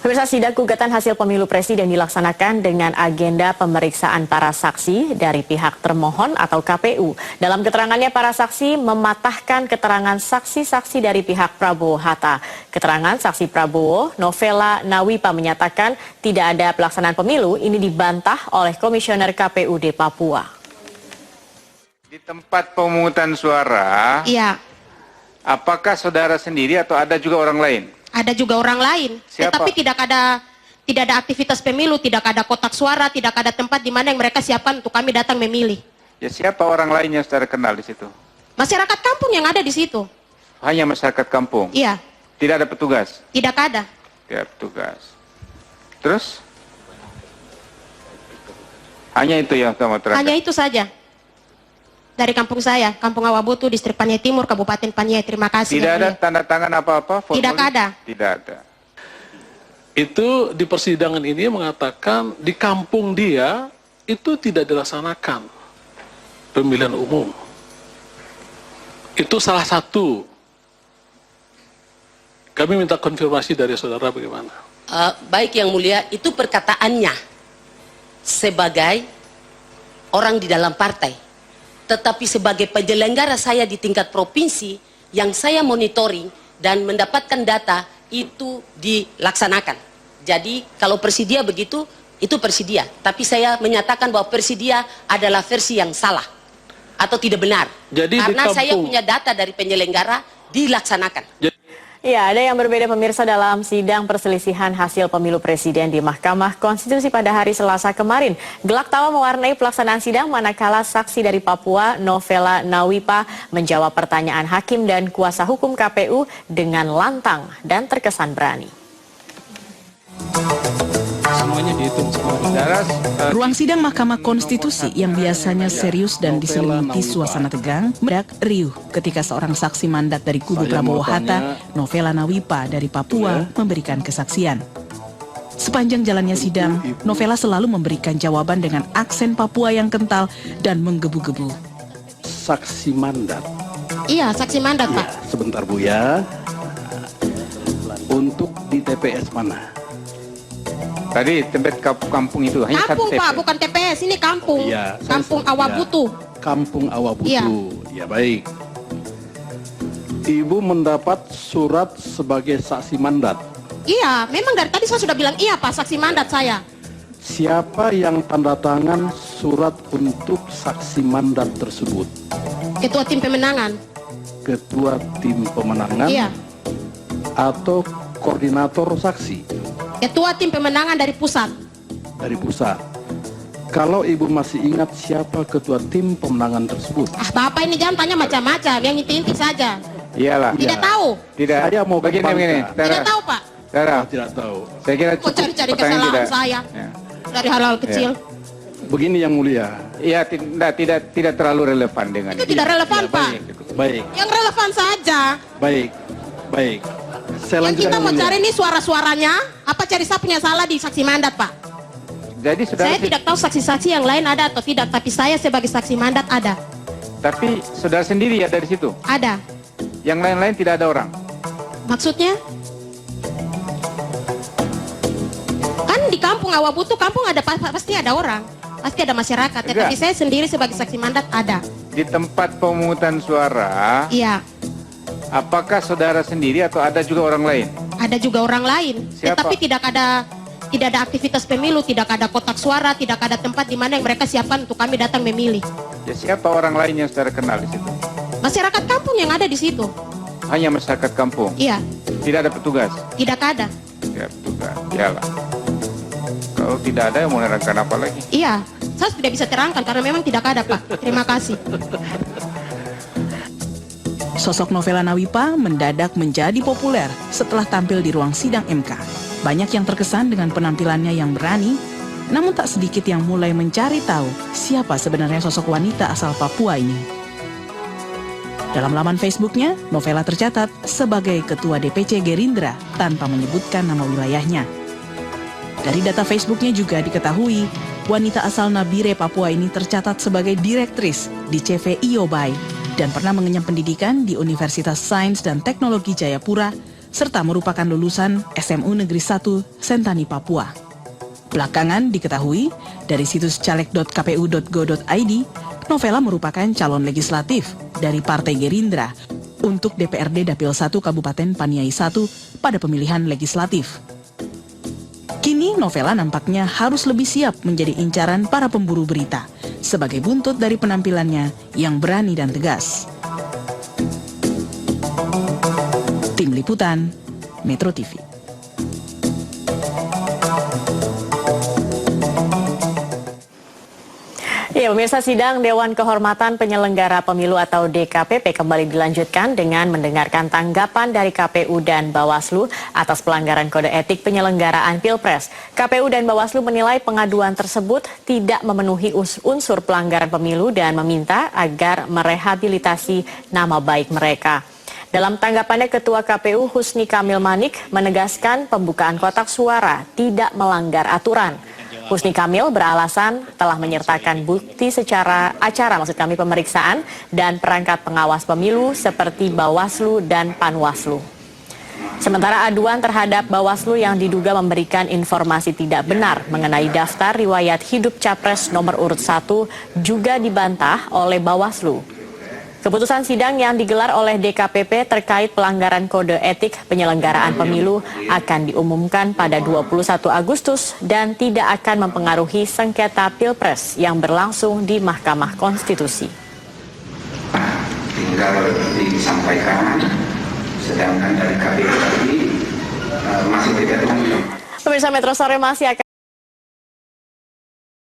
Pemirsa, sidang gugatan hasil pemilu presiden dilaksanakan dengan agenda pemeriksaan para saksi dari pihak termohon atau KPU. Dalam keterangannya, para saksi mematahkan keterangan saksi-saksi dari pihak Prabowo Hatta. Keterangan saksi Prabowo, Novela Nawipa, menyatakan tidak ada pelaksanaan pemilu. Ini dibantah oleh Komisioner KPUD Papua. Di tempat pemungutan suara, iya. Apakah saudara sendiri atau ada juga orang lain? Ada juga orang lain, Siapa? tetapi tidak ada aktivitas pemilu, tidak ada kotak suara, tidak ada tempat di mana yang mereka siapkan untuk kami datang memilih. Ya, siapa orang lain yang saudara kenal di situ? Masyarakat kampung yang ada di situ. Hanya masyarakat kampung? Iya. Tidak ada petugas? Tidak ada. Tidak ada petugas. Terus? Hanya itu yang kamu terangkan? Hanya itu saja. Dari kampung saya, Kampung Awabutu, Distrik Paniai Timur, Kabupaten Paniai. Terima kasih. Tidak ada tanda tangan apa-apa? Tidak ada. Tidak ada. Itu di persidangan ini mengatakan di kampung dia itu tidak dilaksanakan pemilihan umum. Itu salah satu. Kami minta konfirmasi dari saudara bagaimana? Baik Yang Mulia, itu perkataannya sebagai orang di dalam partai. Tetapi sebagai penyelenggara saya di tingkat provinsi, yang saya monitoring dan mendapatkan data itu dilaksanakan. Jadi kalau Persidia begitu, itu Persidia. Tapi saya menyatakan bahwa Persidia adalah versi yang salah atau tidak benar. Jadi karena saya punya data dari penyelenggara dilaksanakan. Ya, ada yang berbeda pemirsa dalam sidang perselisihan hasil pemilu presiden di Mahkamah Konstitusi pada hari Selasa kemarin. Gelak tawa mewarnai pelaksanaan sidang manakala saksi dari Papua, Novela Nawipa, menjawab pertanyaan hakim dan kuasa hukum KPU dengan lantang dan terkesan berani. Semuanya dihitung Ruang sidang Mahkamah Konstitusi yang biasanya serius dan diselimuti suasana tegang mendadak riuh ketika seorang saksi mandat dari kubu Prabowo Hatta, Novela Nawipa dari Papua, memberikan kesaksian. Sepanjang jalannya sidang, Novela selalu memberikan jawaban dengan aksen Papua yang kental dan menggebu-gebu. Saksi mandat. Iya, saksi mandat, Ya, Pak. sebentar Bu ya. Untuk di TPS mana? Tadi tempat kampung itu hanya Kampung, satu Pak, TPS. bukan TPS. Ini kampung. Iya, Kampung Awabutu. Kampung Awabutu. Iya. Ya baik. Ibu mendapat surat sebagai saksi mandat. Iya, memang dari tadi saya sudah bilang iya, Pak, saksi mandat saya. Siapa yang tanda tangan surat untuk saksi mandat tersebut? Ketua tim pemenangan. Ketua tim pemenangan Iya. atau koordinator saksi Ketua tim pemenangan dari pusat. dari pusat? Kalau ibu masih ingat siapa ketua tim pemenangan tersebut? Ah, Bapak ini jangan tanya macam-macam, yang inti-inti saja. Iyalah. Tidak Iya. tahu. Tidak. Saya mau ke begini. Bangka. Tidak tahu, Pak. Saudara, Tidak tahu. saya kira Kok cukup cari-cari pertanyaan kesalahan saya Ya. dari hal-hal kecil. Begini Yang Mulia. Iya, tidak terlalu relevan dengan Itu tidak relevan, Pak. Baik, Yang relevan saja. baik, baik. Saya Yang lanjutkan, kita Yang mau Mulia. cari ini suara-suaranya, apa cari siapa punya salah di saksi mandat, Pak? Jadi saudara, Saya tidak tahu saksi-saksi yang lain ada atau tidak, tapi saya sebagai saksi mandat ada. tapi saudara sendiri ada di situ. Ada. Yang lain-lain tidak ada orang. Maksudnya? Kan di kampung Awabutu, kampung ada pasti ada orang. Pasti ada masyarakat, tetapi Enggak. saya sendiri sebagai saksi mandat ada. Di tempat pemungutan suara, Iya, apakah saudara sendiri atau ada juga orang lain? ada juga orang lain. Siapa? Tetapi tidak ada aktivitas pemilu, tidak ada kotak suara, tidak ada tempat di mana yang mereka siapkan untuk kami datang memilih. Ya, siapa orang lain yang saudara kenal di situ? Masyarakat kampung yang ada di situ. Hanya masyarakat kampung. Iya, Tidak ada petugas. tidak ada. Tidak ada petugas. Iyalah. Kalau tidak ada, mau menerangkan apa lagi? Iya, saya tidak bisa terangkan karena memang tidak ada, Pak. Terima kasih. Sosok Novela Nawipa mendadak menjadi populer setelah tampil di ruang sidang MK. Banyak yang terkesan dengan penampilannya yang berani, namun tak sedikit yang mulai mencari tahu siapa sebenarnya sosok wanita asal Papua ini. Dalam laman Facebooknya, Novela tercatat sebagai Ketua DPC Gerindra tanpa menyebutkan nama wilayahnya. Dari data Facebooknya juga diketahui, wanita asal Nabire, Papua ini tercatat sebagai direktris di CV IOBAI dan pernah mengenyam pendidikan di Universitas Sains dan Teknologi Jayapura serta merupakan lulusan SMU Negeri 1 Sentani, Papua. Belakangan diketahui dari situs caleg.kpu.go.id, Novela merupakan calon legislatif dari Partai Gerindra untuk DPRD Dapil 1 Kabupaten Paniai 1 pada pemilihan legislatif. Kini Novela nampaknya harus lebih siap menjadi incaran para pemburu berita sebagai buntut dari penampilannya yang berani dan tegas. Tim Liputan, Metro TV. Ya, pemirsa, sidang Dewan Kehormatan Penyelenggara Pemilu atau DKPP kembali dilanjutkan dengan mendengarkan tanggapan dari KPU dan Bawaslu atas pelanggaran kode etik penyelenggaraan Pilpres. KPU dan Bawaslu menilai pengaduan tersebut tidak memenuhi unsur pelanggaran pemilu dan meminta agar merehabilitasi nama baik mereka. Dalam tanggapannya, Ketua KPU Husni Kamil Manik menegaskan pembukaan kotak suara tidak melanggar aturan. Husni Kamil beralasan telah menyertakan bukti secara pemeriksaan dan perangkat pengawas pemilu seperti Bawaslu dan Panwaslu. Sementara aduan terhadap Bawaslu yang diduga memberikan informasi tidak benar mengenai daftar riwayat hidup Capres nomor urut 1 juga dibantah oleh Bawaslu. Keputusan sidang yang digelar oleh DKPP terkait pelanggaran kode etik penyelenggaraan pemilu akan diumumkan pada 21 Agustus dan tidak akan mempengaruhi sengketa Pilpres yang berlangsung di Mahkamah Konstitusi. Tinggal disampaikan, sedangkan dari KPU tadi masih tidak. Pemirsa Metro Sore masih akan